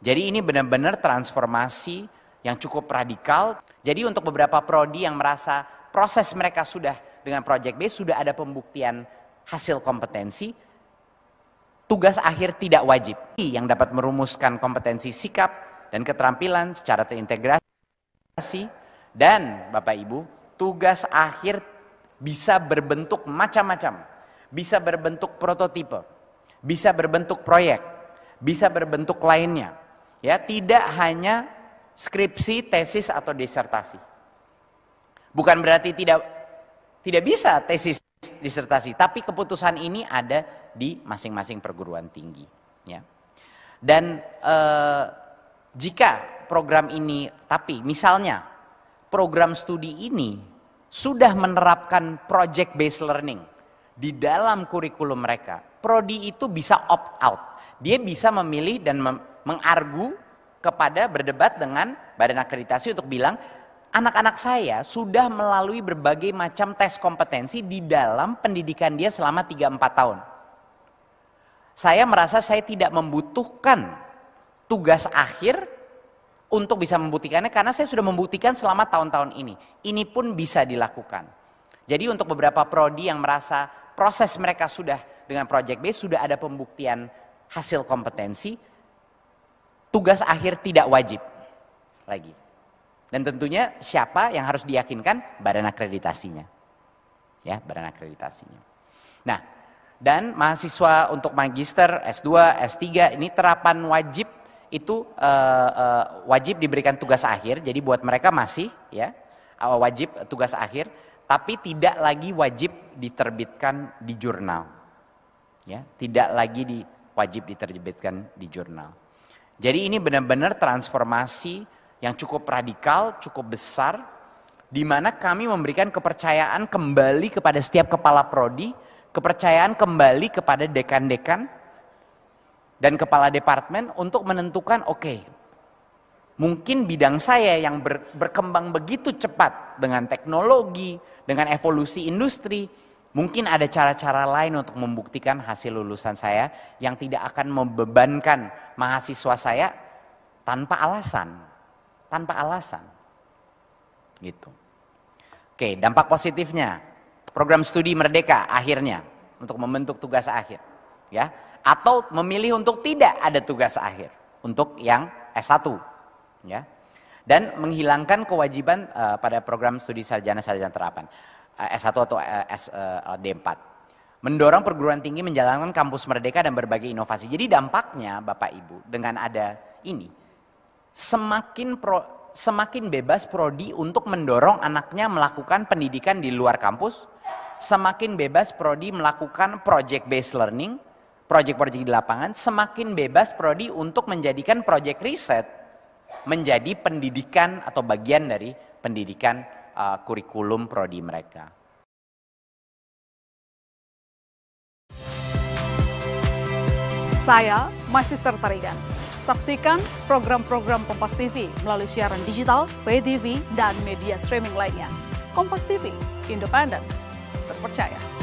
Jadi ini benar-benar transformasi yang cukup radikal. Jadi untuk beberapa prodi yang merasa proses mereka sudah dengan project base, sudah ada pembuktian hasil kompetensi, tugas akhir tidak wajib. Yang dapat merumuskan kompetensi sikap dan keterampilan secara terintegrasi. Dan Bapak Ibu, tugas akhir bisa berbentuk macam-macam. Bisa berbentuk prototipe, bisa berbentuk proyek, bisa berbentuk lainnya. Ya, tidak hanya skripsi, tesis atau disertasi. Bukan berarti tidak bisa tesis, disertasi, tapi keputusan ini ada di masing-masing perguruan tinggi. Ya. Dan jika program ini, tapi misalnya program studi ini sudah menerapkan project based learning di dalam kurikulum mereka, prodi itu bisa opt out. Dia bisa memilih dan mengargu kepada berdebat dengan badan akreditasi untuk bilang, anak-anak saya sudah melalui berbagai macam tes kompetensi di dalam pendidikan dia selama 3-4 tahun. Saya merasa saya tidak membutuhkan tugas akhir untuk bisa membuktikannya karena saya sudah membuktikan selama tahun-tahun ini. Ini pun bisa dilakukan. Jadi untuk beberapa prodi yang merasa proses mereka sudah dengan project base, sudah ada pembuktian hasil kompetensi, tugas akhir tidak wajib lagi. Dan tentunya siapa yang harus diyakinkan? Badan akreditasinya. Ya, badan akreditasinya. Nah, dan mahasiswa untuk magister, S2, S3 ini terapan wajib itu wajib diberikan tugas akhir. Jadi buat mereka masih ya wajib tugas akhir, tapi tidak lagi wajib diterbitkan di jurnal. Ya, tidak lagi wajib diterbitkan di jurnal. Jadi ini benar-benar transformasi yang cukup radikal, cukup besar, di mana kami memberikan kepercayaan kembali kepada setiap kepala prodi, kepercayaan kembali kepada dekan-dekan dan kepala departemen untuk menentukan, oke, mungkin bidang saya yang berkembang begitu cepat dengan teknologi, dengan evolusi industri, mungkin ada cara-cara lain untuk membuktikan hasil lulusan saya yang tidak akan membebankan mahasiswa saya tanpa alasan. Tanpa alasan. Gitu. Oke, dampak positifnya. Program studi merdeka akhirnya untuk membentuk tugas akhir. Ya, atau memilih untuk tidak ada tugas akhir untuk yang S1. Ya. Dan menghilangkan kewajiban pada program studi sarjana terapan. S1 atau D4. Mendorong perguruan tinggi menjalankan kampus merdeka dan berbagai inovasi. Jadi dampaknya Bapak Ibu dengan ada ini, semakin bebas prodi untuk mendorong anaknya melakukan pendidikan di luar kampus, semakin bebas prodi melakukan project based learning, project-project di lapangan, semakin bebas prodi untuk menjadikan project riset menjadi pendidikan atau bagian dari pendidikan kurikulum prodi mereka. Saya Magister Tarigan. Saksikan program-program Kompas TV melalui siaran digital, pay TV, dan media streaming lainnya. Kompas TV, independen, terpercaya.